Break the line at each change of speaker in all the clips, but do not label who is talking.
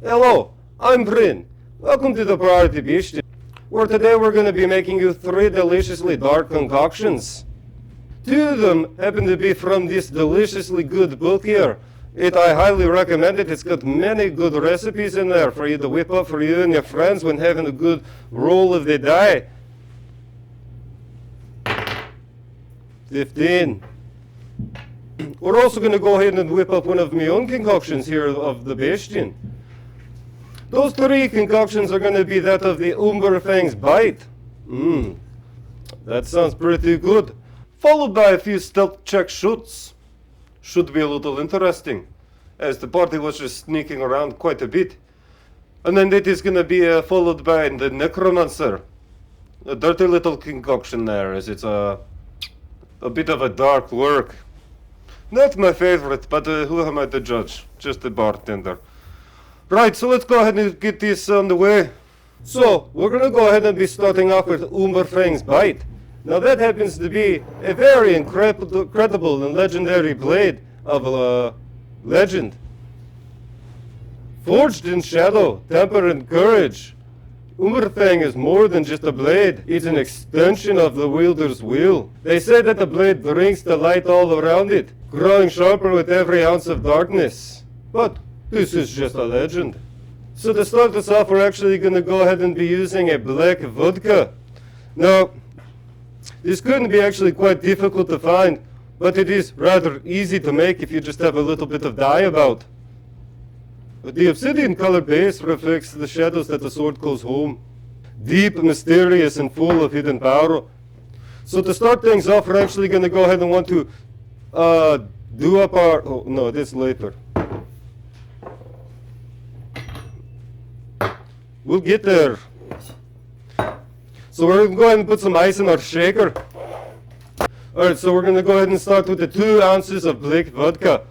Hello, I'm Bryn. Welcome to the party, Bastion, where today we're going to be making you 3 deliciously dark concoctions. 2 of them happen to be from this deliciously good book here. I highly recommend it. It's got many good recipes in there for you to whip up for you and your friends when having a good roll of the die. 15. We're also going to go ahead and whip up one of my own concoctions here of the Bastion. Those 3 concoctions are going to be that of the Umbrafang's bite. That sounds pretty good. Followed by a few stealth check shots. Should be a little interesting, as the party was just sneaking around quite a bit. And then it is going to be followed by the Necromancer. A dirty little concoction there, as it's a bit of a dark work. Not my favorite, but who am I to judge? Just a bartender. Right, so let's go ahead and get this on the way. So, we're going to go ahead and be starting off with Umbrafang's bite. Now that happens to be a very incredible and legendary blade of legend. Forged in shadow, temper and courage. Umbrafang is more than just a blade, it's an extension of the wielder's will. They say that the blade brings the light all around it, growing sharper with every ounce of darkness. But this is just a legend. So to start us off, we're actually going to go ahead and be using a black vodka. Now, this couldn't be actually quite difficult to find, but it is rather easy to make if you just have a little bit of dye about. But the obsidian color base reflects the shadows that the sword calls home. Deep, mysterious, and full of hidden power. So to start things off, we're actually going to go ahead and want to do up our... Oh, no, this later. We'll get there. So we're going to go ahead and put some ice in our shaker. Alright, so we're going to go ahead and start with the 2 ounces of black vodka.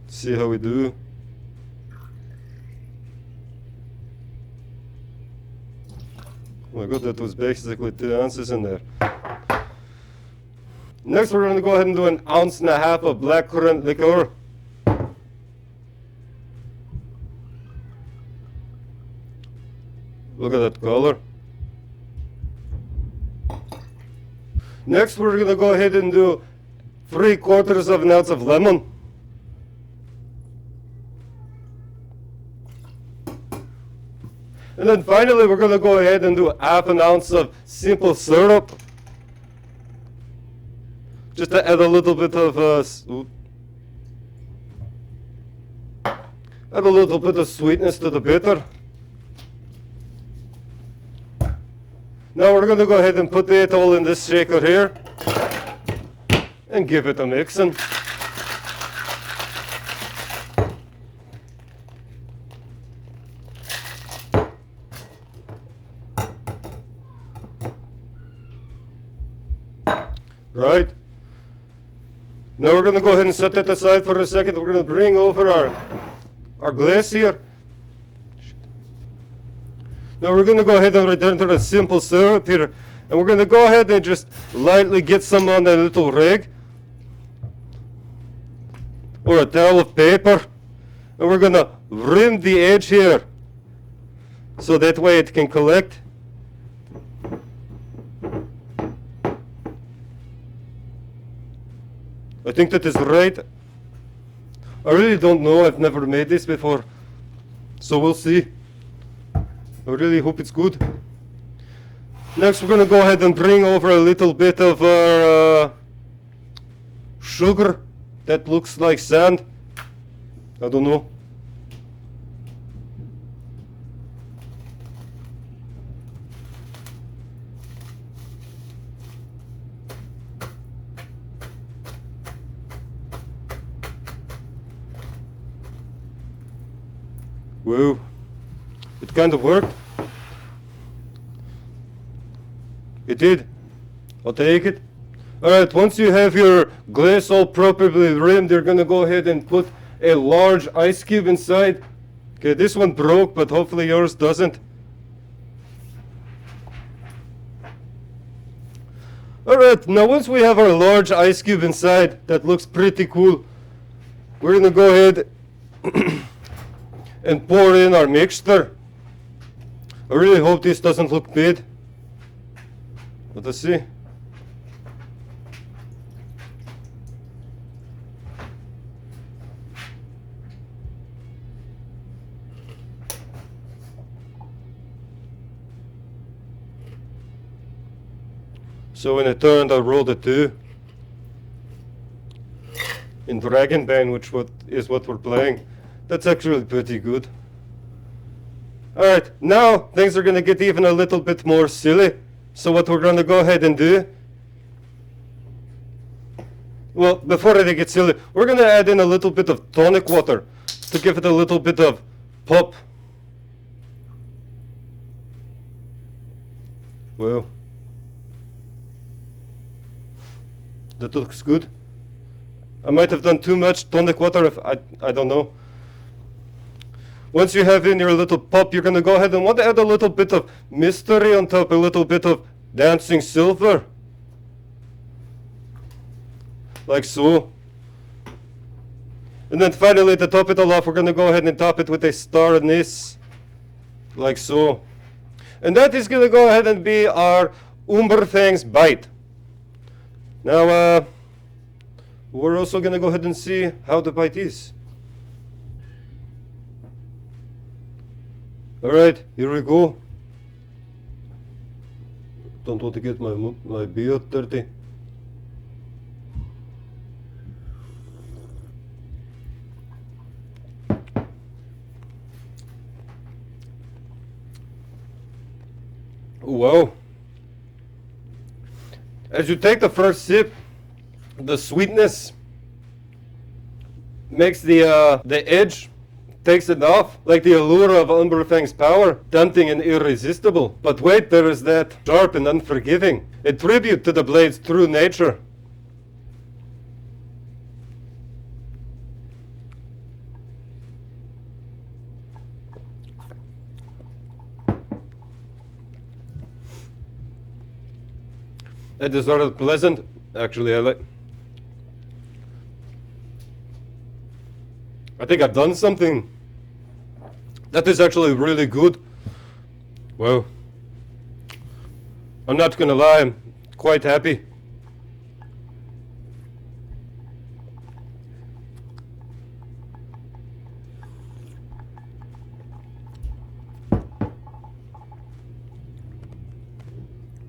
See how we do. Oh my god, that was basically 2 ounces in there. Next we're going to go ahead and do 1.5 ounces of blackcurrant liqueur. Look at that color. Next we're going to go ahead and do 3/4 ounce of lemon. And then finally we're going to go ahead and do 1/2 ounce of simple syrup. Just to add a little bit of sweetness to the bitter. Now we're going to go ahead and put it all in this shaker here and give it a mixing. Right. Now we're going to go ahead and set that aside for a second. We're going to bring over our glass here. Now we're going to go ahead and return to the simple syrup here. And we're going to go ahead and just lightly get some on a little rag. Or a towel of paper. And we're going to rim the edge here. So that way it can collect. I think that is right. I really don't know. I've never made this before. So we'll see. I really hope it's good. Next we're going to go ahead and bring over a little bit of our sugar that looks like sand. I don't know. Whoa. It kind of worked. It did. I'll take it. Alright, once you have your glass all properly rimmed, you're gonna go ahead and put a large ice cube inside. Okay, this one broke, but hopefully yours doesn't. Alright, now once we have our large ice cube inside, that looks pretty cool. We're gonna go ahead and pour in our mixture. I really hope this doesn't look bad. Let us see. So when it turned, I rolled a 2. In Dragonbane, which is what we're playing. That's actually pretty good. Alright, now things are gonna get even a little bit more silly. So what we're gonna go ahead and do, well, before they get silly, we're gonna add in a little bit of tonic water to give it a little bit of pop. Well, that looks good. I might have done too much tonic water, if I don't know. Once you have in your little pop, you're gonna go ahead and want to add a little bit of mystery on top, a little bit of dancing silver. Like so. And then finally, to top it all off, we're gonna go ahead and top it with a star anise. Like so. And that is gonna go ahead and be our Umbrafang's bite. Now, we're also gonna go ahead and see how the bite is. Alright, here we go. Don't want to get my beard dirty. Wow. As you take the first sip, the sweetness makes the edge, takes it off, like the allure of Umbrafang's power, tempting and irresistible. But wait, there is that sharp and unforgiving, a tribute to the blade's true nature. It is rather pleasant, actually. I think I've done something that is actually really good. Well, I'm not gonna lie, I'm quite happy.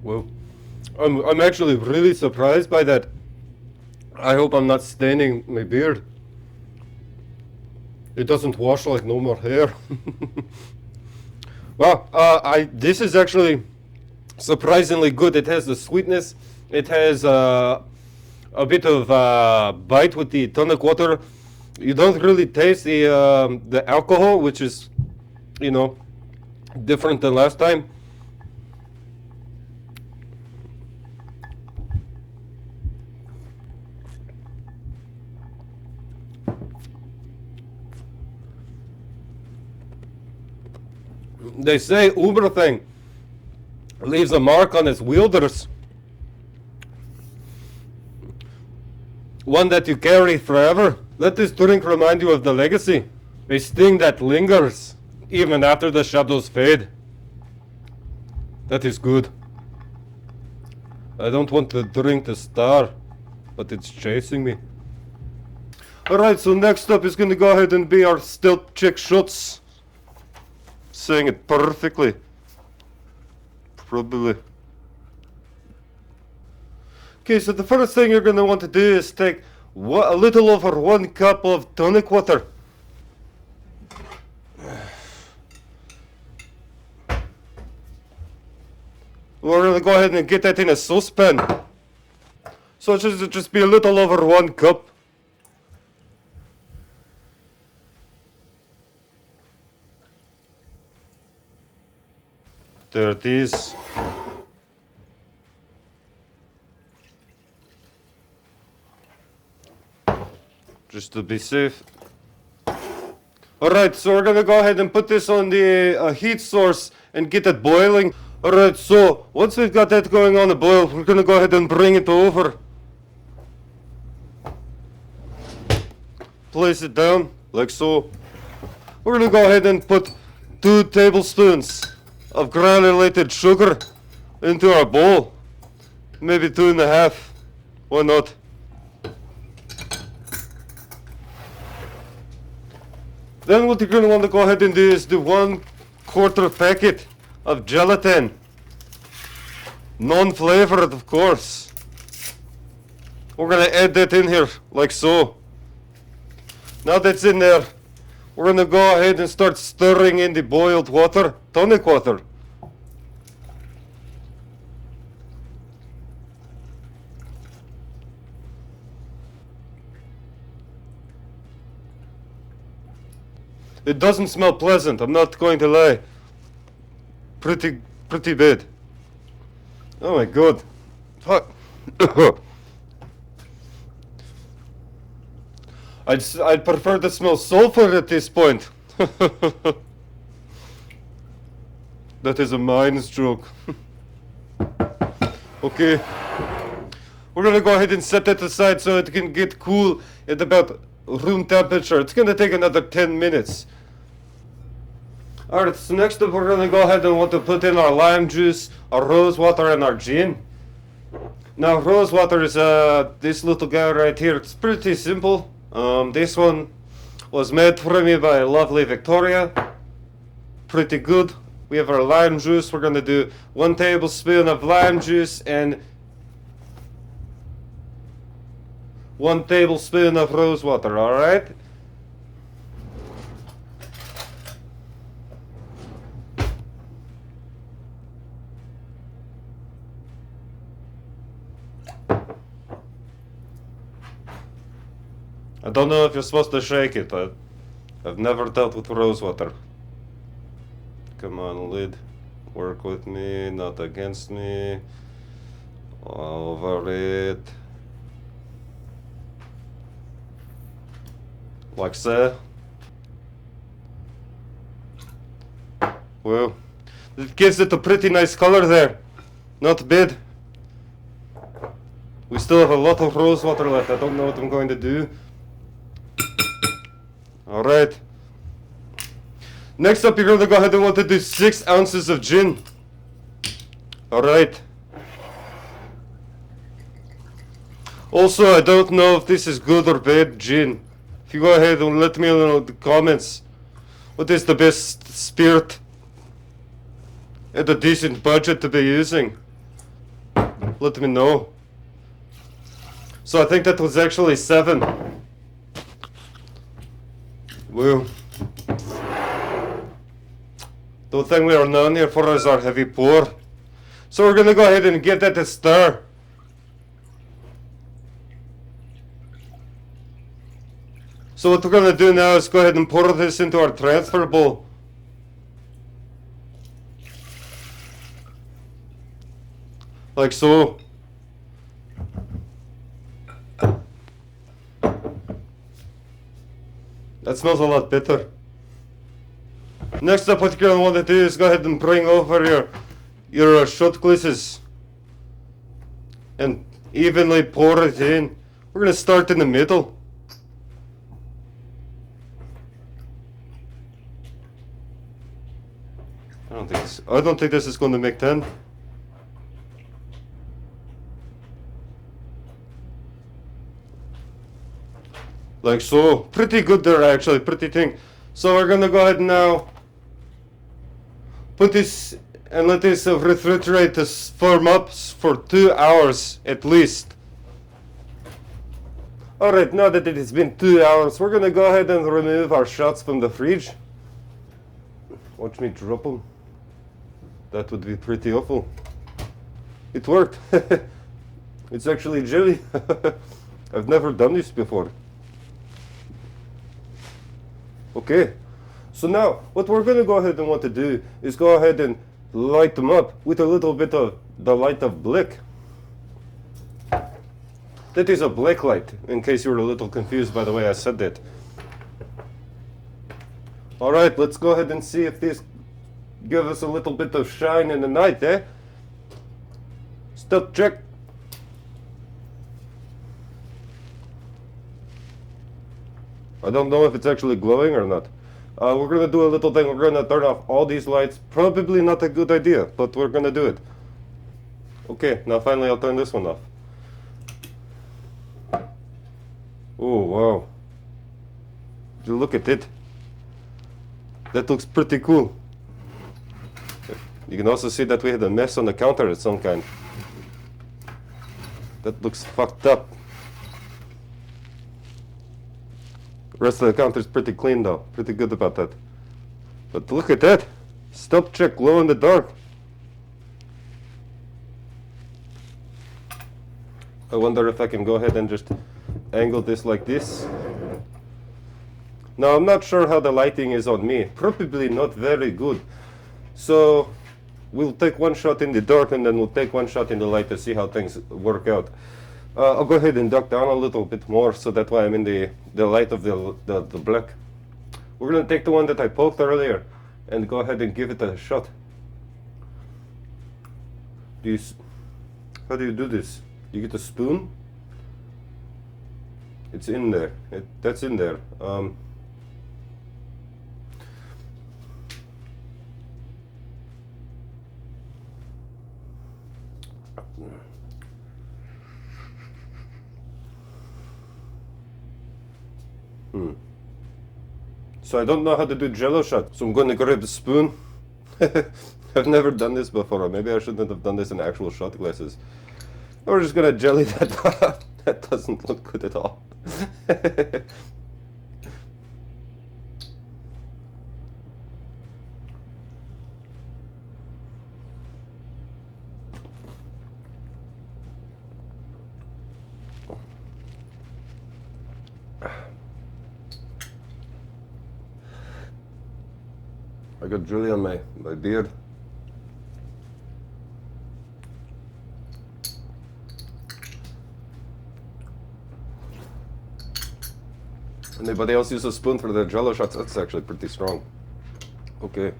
Well, I'm actually really surprised by that. I hope I'm not staining my beard. It doesn't wash like no more hair. Well, this is actually surprisingly good. It has the sweetness. It has a bit of bite with the tonic water. You don't really taste the alcohol, which is, you know, different than last time. They say Umbrafang leaves a mark on its wielders, one that you carry forever. Let this drink remind you of the legacy, a sting that lingers even after the shadows fade. That is good. I don't want the drink to star, but it's chasing me. Alright, so next up is going to go ahead and be our stealth check shots. Saying it perfectly. Probably. Okay, so the first thing you're going to want to do is take a little over 1 cup of tonic water. We're going to go ahead and get that in a saucepan. So it should just be a little over 1 cup. There it is. Just to be safe. Alright, so we're gonna go ahead and put this on the heat source and get it boiling. Alright, so once we've got that going on the boil, we're gonna go ahead and bring it over. Place it down, like so. we're going to go ahead and put 2 tablespoons of granulated sugar into our bowl. Maybe 2.5. Why not? Then what you're going to want to go ahead and do is do 1/4 packet of gelatin. Non-flavored, of course. We're going to add that in here, like so. Now that's in there, we're going to go ahead and start stirring in the boiled water, tonic water. It doesn't smell pleasant, I'm not going to lie. Pretty bad. Oh my god. I'd prefer to smell sulfur at this point. That is a mind stroke. Okay. We're gonna go ahead and set that aside so it can get cool at about room temperature. It's gonna take another 10 minutes. Alright, so next up we're gonna go ahead and want to put in our lime juice, our rose water, and our gin. Now rose water is this little guy right here. It's pretty simple. This one was made for me by lovely Victoria. Pretty good. We have our lime juice. We're gonna do 1 tablespoon of lime juice and 1 tablespoon of rose water, alright? I don't know if you're supposed to shake it. I've never dealt with rose water. Come on, lid. Work with me, not against me. Over it. Like so. Well, it gives it a pretty nice color there. Not bad. We still have a lot of rose water left. I don't know what I'm going to do. Alright. Next up, you're going to go ahead and want to do 6 ounces of gin. Alright. Also, I don't know if this is good or bad gin. If you go ahead and let me know in the comments what is the best spirit at a decent budget to be using. Let me know. So I think that was actually 7. Well, the thing we are known here for is our heavy pour. So we're gonna go ahead and give that a stir. So what we're gonna do now is go ahead and pour this into our transfer bowl. Like so. That smells a lot better. Next up, what you're going to want to do is go ahead and bring over your shot glasses and evenly pour it in. We're going to start in the middle. I don't think this is going to make 10. Like so. Pretty good there actually, pretty thing. So we're gonna go ahead now put this and let this refrigerate to firm up for 2 hours at least. Alright, now that it has been 2 hours, we're gonna go ahead and remove our shots from the fridge. Watch me drop them. That would be pretty awful. It worked. It's actually jelly. I've never done this before. Okay, so now what we're going to go ahead and want to do is go ahead and light them up with a little bit of the light of black. That is a black light, in case you were a little confused by the way I said that. Alright, let's go ahead and see if this gives us a little bit of shine in the night, eh? Stealth check. I don't know if it's actually glowing or not. We're gonna do a little thing. We're gonna turn off all these lights. Probably not a good idea, but we're gonna do it. Okay, now finally I'll turn this one off. Oh, wow. Look at it. That looks pretty cool. You can also see that we had a mess on the counter of some kind. That looks fucked up. The rest of the counter is pretty clean though. Pretty good about that. But look at that. Stop check glow in the dark. I wonder if I can go ahead and just angle this like this. Now I'm not sure how the lighting is on me. Probably not very good. So we'll take one shot in the dark and then we'll take one shot in the light to see how things work out. I'll go ahead and duck down a little bit more so that way I'm in the light of the black. We're going to take the one that I poked earlier and go ahead and give it a shot. How do you do this? You get a spoon? It's in there. That's in there. So I don't know how to do jello shot, so I'm going to grab a spoon. I've never done this before, or maybe I shouldn't have done this in actual shot glasses. We're just going to jelly that up. That doesn't look good at all. I got jelly on my beard. Anybody else use a spoon for their jello shots? That's actually pretty strong. Okay.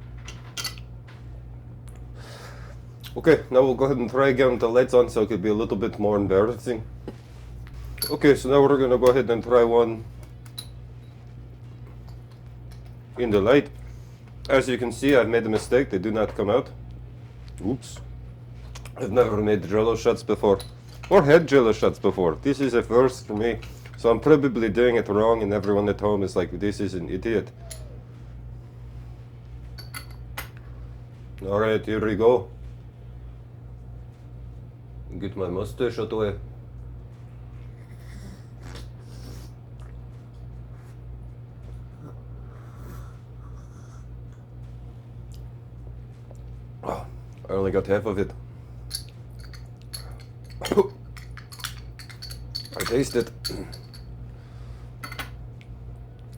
Okay, now we'll go ahead and try again with the lights on so it could be a little bit more embarrassing. Okay, so now we're gonna go ahead and try one in the light. As you can see, I've made a mistake. They do not come out. Oops. I've never made jello shots before, or had jello shots before. This is a first for me, so I'm probably doing it wrong, and everyone at home is like, this is an idiot. Alright, here we go. Get my mustache out the way. I only got half of it. I taste it.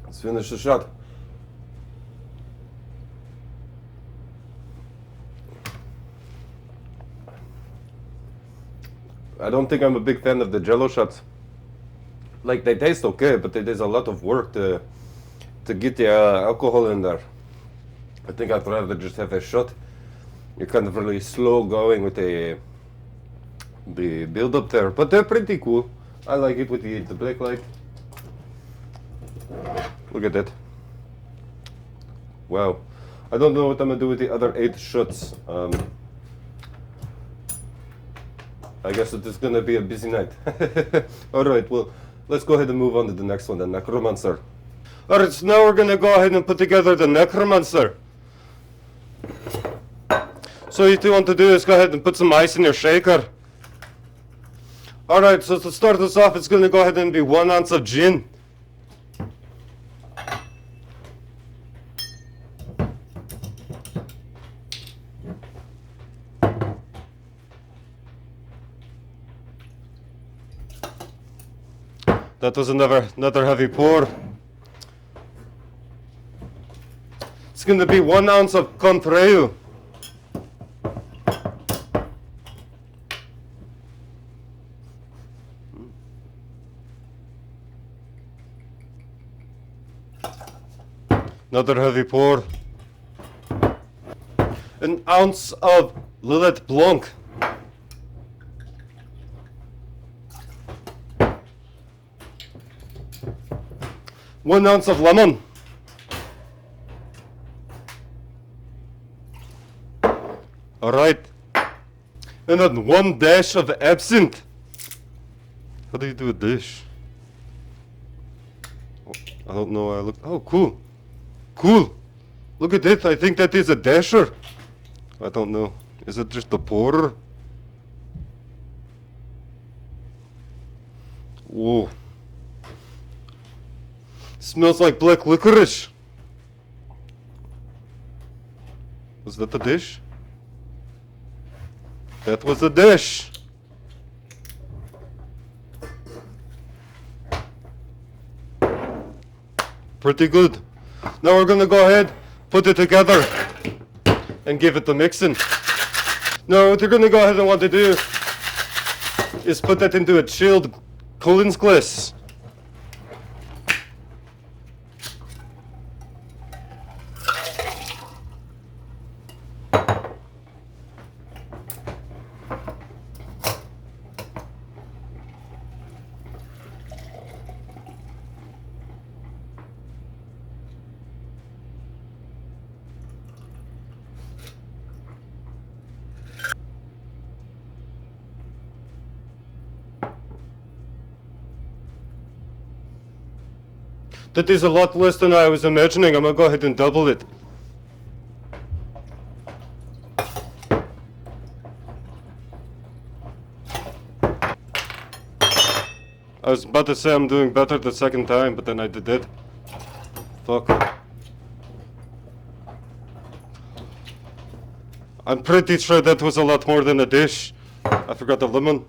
Let's finish the shot. I don't think I'm a big fan of the jello shots. Like, they taste okay, but it is a lot of work to get the alcohol in there. I think I'd rather just have a shot. You're kind of really slow going with the build up there, but they're pretty cool. I like it with the black light. Look at that. Wow. I don't know what I'm gonna do with the other 8 shots. I guess it is gonna be a busy night. Alright, well, let's go ahead and move on to the next one, the Necromancer. Alright, so now we're gonna go ahead and put together the Necromancer. So what you want to do is go ahead and put some ice in your shaker. Alright, so to start this off, it's going to go ahead and be 1 ounce of gin. That was another heavy pour. It's going to be 1 ounce of Cointreau. Another heavy pour. 1 ounce of Lillet Blanc. One ounce of lemon. Alright. And then 1 dash of absinthe. How do you do a dish? Oh, I don't know. I look. Oh, cool. Cool. Look at it. I think that is a dasher. I don't know. Is it just a pourer? Whoa. Smells like black licorice. Was that the dish? That was the dish. Pretty good. Now we're gonna go ahead, put it together, and give it the mixing. Now what you're gonna go ahead and want to do is put that into a chilled Collins glass. That is a lot less than I was imagining. I'm gonna go ahead and double it. I was about to say I'm doing better the second time, but then I did it. Fuck. I'm pretty sure that was a lot more than a dish. I forgot the lemon.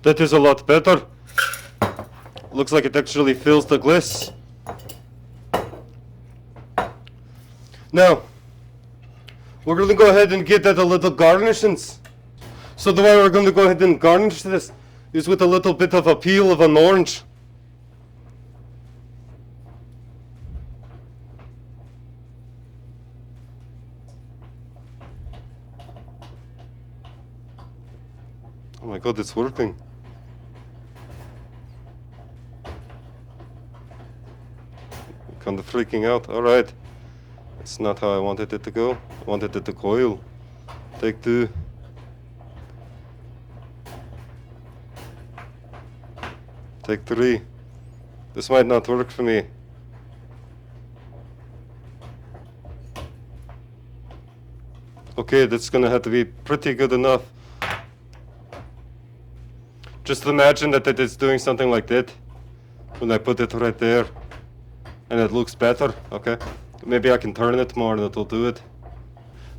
That is a lot better. Looks like it actually fills the glass. Now, we're going to go ahead and get that a little garnishings. So the way we're going to go ahead and garnish this is with a little bit of a peel of an orange. Oh my god, it's working. Kind of freaking out. Alright. It's not how I wanted it to go. I wanted it to coil. Take 2. Take 3. This might not work for me. Okay, that's gonna have to be pretty good enough. Just imagine that it is doing something like that when I put it right there. And it looks better, okay? Maybe I can turn it more and it'll do it.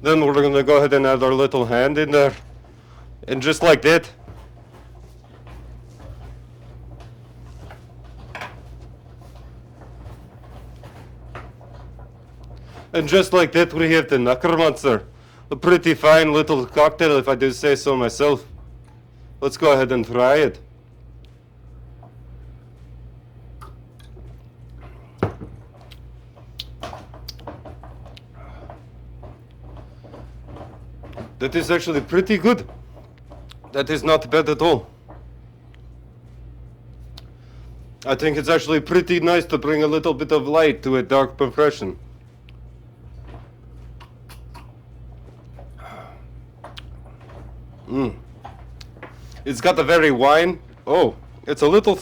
Then we're gonna go ahead and add our little hand in there. And just like that. And just like that we have the Necromancer. A pretty fine little cocktail if I do say so myself. Let's go ahead and try it. That is actually pretty good. That is not bad at all. I think it's actually pretty nice to bring a little bit of light to a dark profession. It's got a very wine. Oh, it's a little.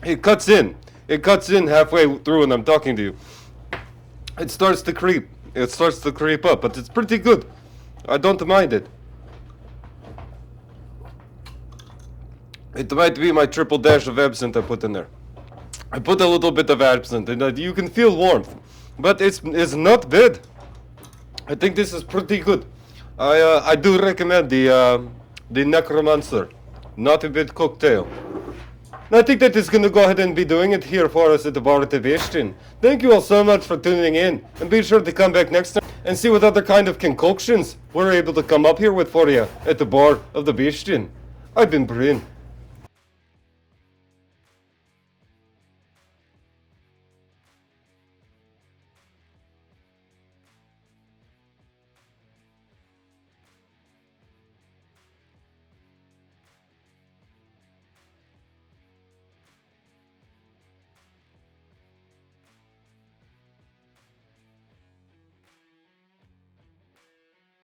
It cuts in. It cuts in halfway through when I'm talking to you. It starts to creep. It starts to creep up, but it's pretty good. I don't mind it. It might be my triple dash of absinthe I put in there. I put a little bit of absinthe, and you can feel warmth, but it's not bad. I think this is pretty good. I do recommend the Necromancer. Not a bad cocktail. And I think that is going to go ahead and be doing it here for us at the bar at the Bastion. Thank you all so much for tuning in, and be sure to come back next time and see what other kind of concoctions we're able to come up here with for you at the bar of the Bastion. I've been Bryn.